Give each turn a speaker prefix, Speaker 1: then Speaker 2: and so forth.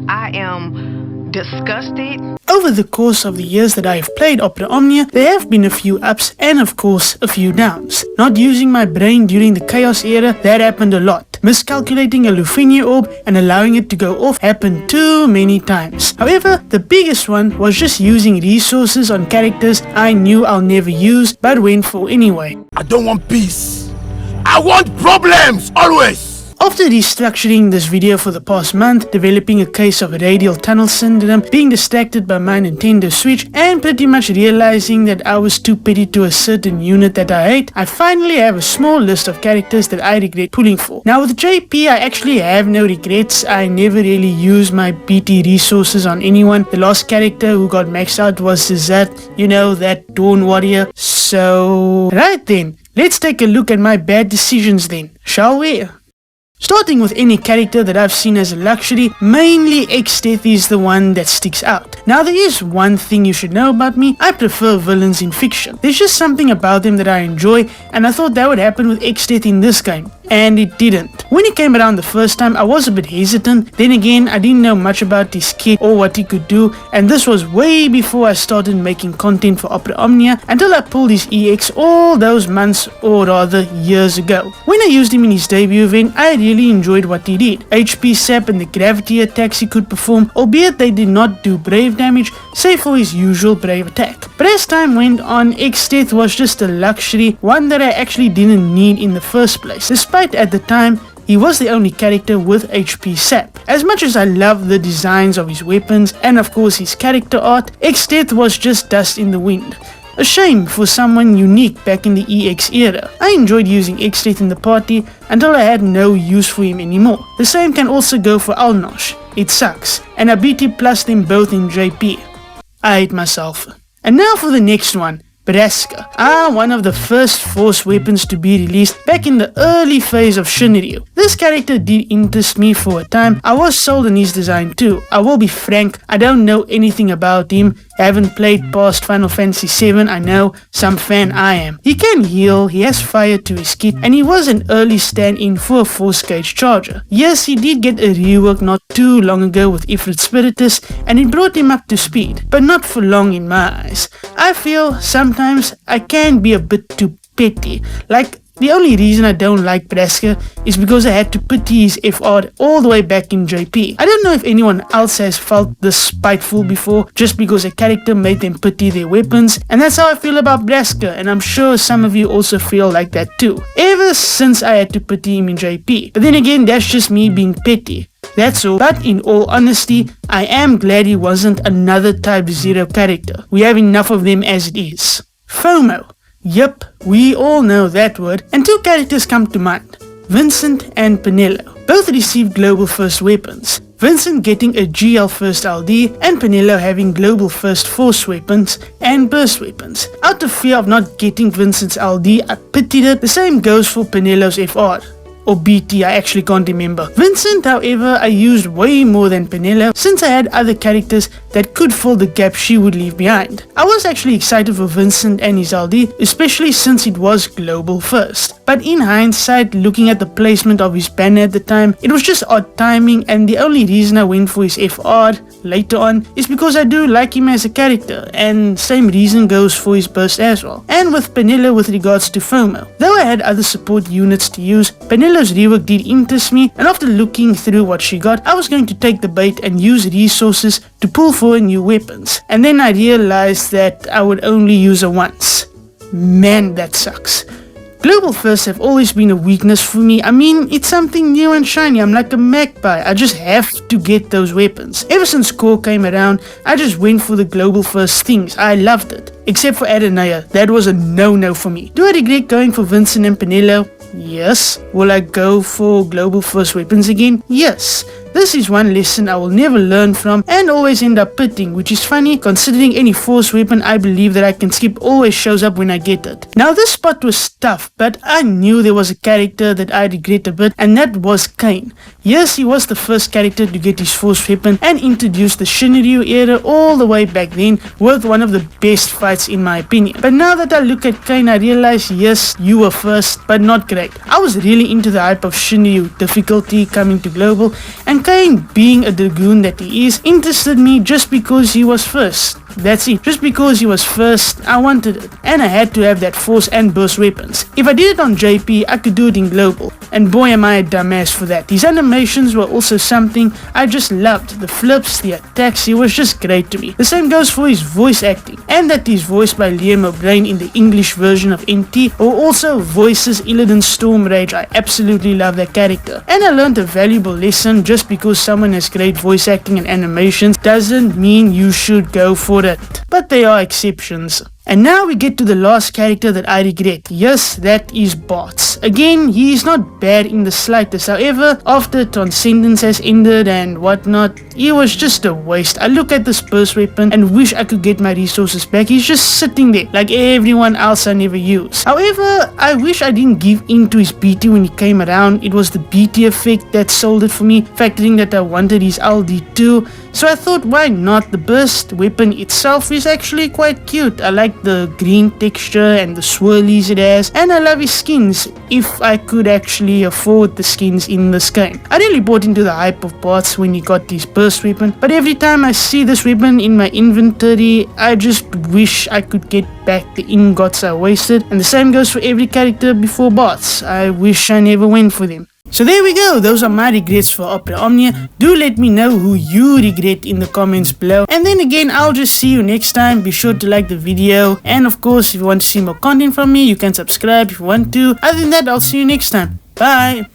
Speaker 1: I am disgusted.
Speaker 2: Over the course of the years that I have played Opera Omnia, there have been a few ups and of course a few downs. Not using my brain during the Chaos era, that happened a lot. Miscalculating a Lufinia orb and allowing it to go off happened too many times. However, the biggest one was just using resources on characters I knew I'll never use but went for anyway.
Speaker 3: I don't want peace. I want problems always.
Speaker 2: After restructuring this video for the past month, developing a case of radial tunnel syndrome, being distracted by my Nintendo Switch, and pretty much realizing that I was too petty to a certain unit that I hate, I finally have a small list of characters that I regret pulling for. Now with JP, I actually have no regrets. I never really used my BT resources on anyone. The last character who got maxed out was Zat, you know, that Dawn Warrior. So, right then, let's take a look at my bad decisions then, shall we? Starting with any character that I've seen as a luxury, mainly Exdeath is the one that sticks out. Now there is one thing you should know about me, I prefer villains in fiction. There's just something about them that I enjoy, and I thought that would happen with Exdeath in this game. And it didn't. When he came around the first time, I was a bit hesitant. Then again, I didn't know much about his kit or what he could do, and this was way before I started making content for Opera Omnia until I pulled his EX all those months or rather years ago. When I used him in his debut event, I really enjoyed what he did. HP sap and the gravity attacks he could perform, albeit they did not do brave damage, save for his usual brave attack. But as time went on, Exdeath was just a luxury, one that I actually didn't need in the first place. Despite at the time, he was the only character with HP sap. As much as I love the designs of his weapons and of course his character art, Exdeath was just dust in the wind. A shame for someone unique back in the EX era. I enjoyed using Exdeath in the party until I had no use for him anymore. The same can also go for Alnosh. It sucks, and I BT plus them both in JP. I hate myself. And now for the next one. Braska, one of the first force weapons to be released back in the early phase of Shinryu. This character did interest me for a time. I was sold on his design too. I will be frank, I don't know anything about him. Haven't played past Final Fantasy VII, I know, some fan I am. He can heal, he has fire to his kit, and he was an early stand-in for a force gauge charger. Yes, he did get a rework not too long ago with Ifrit Spiritus, and it brought him up to speed, but not for long in my eyes. I feel sometimes I can be a bit too petty. Like, the only reason I don't like Braska is because I had to pity his FR all the way back in JP. I don't know if anyone else has felt this spiteful before just because a character made them pity their weapons, and that's how I feel about Braska, and I'm sure some of you also feel like that too. Ever since I had to pity him in JP. But then again, that's just me being petty. That's all. But in all honesty, I am glad he wasn't another Type 0 character. We have enough of them as it is. FOMO. Yep, we all know that word, and two characters come to mind, Vincent and Penelo. Both received global first weapons, Vincent getting a GL first LD and Penelo having global first force weapons and burst weapons. Out of fear of not getting Vincent's LD, I pitied it. The same goes for Penelo's FR. Or BT, I actually can't remember. Vincent, however, I used way more than Penelo since I had other characters that could fill the gap she would leave behind. I was actually excited for Vincent and his LD, especially since it was global first. But in hindsight, looking at the placement of his banner at the time, it was just odd timing, and the only reason I went for his FR later on is because I do like him as a character, and same reason goes for his burst as well. And with Penelo with regards to FOMO. Though I had other support units to use, Penelo's rework did interest me, and after looking through what she got, I was going to take the bait and use resources to pull for new weapons. And then I realized that I would only use her once. Man, that sucks. Global firsts have always been a weakness for me. I mean, it's something new and shiny. I'm like a magpie. I just have to get those weapons. Ever since Core came around, I just went for the global first things. I loved it. Except for Adenaya. That was a no-no for me. Do I regret going for Vincent and Penelo? Yes. Will I go for global first weapons again? Yes. This is one lesson I will never learn from and always end up pitying, which is funny considering any force weapon I believe that I can skip always shows up when I get it. Now this spot was tough, but I knew there was a character that I regret a bit, and that was Kain. Yes, he was the first character to get his force weapon and introduced the Shinryu era all the way back then with one of the best fights in my opinion. But now that I look at Kain, I realize yes, you were first, but not great. I was really into the hype of Shinryu difficulty coming to global, and Kane, being a dragoon that he is, interested me just because he was first. That's it. Just because he was first, I wanted it. And I had to have that force and burst weapons. If I did it on JP, I could do it in global. And boy am I a dumbass for that. His animations were also something I just loved. The flips, the attacks, he was just great to me. The same goes for his voice acting. And that he's voiced by Liam O'Brien in the English version of NT, who also voices Illidan Stormrage. I absolutely love that character. And I learned a valuable lesson: just because someone has great voice acting and animations doesn't mean you should go for it. But there are exceptions. And now we get to the last character that I regret. Yes, that is Bots. Again, he is not bad in the slightest. However, after Transcendence has ended and whatnot, he was just a waste. I look at this burst weapon and wish I could get my resources back. He's just sitting there like everyone else I never use. However, I wish I didn't give in to his BT when he came around. It was the BT effect that sold it for me, factoring that I wanted his LD too. So I thought, why not? The burst weapon itself is actually quite cute. I like the green texture and the swirlies it has, and I love his skins, if I could actually afford the skins in this game. I really bought into the hype of Bots when he got this burst weapon, but every time I see this weapon in my inventory, I just wish I could get back the ingots I wasted. And the same goes for every character before Bots. I wish I never went for them. So there we go, those are my regrets for Opera Omnia. Do let me know who you regret in the comments below. And then again, I'll just see you next time. Be sure to like the video. And of course, if you want to see more content from me, you can subscribe if you want to. Other than that, I'll see you next time. Bye!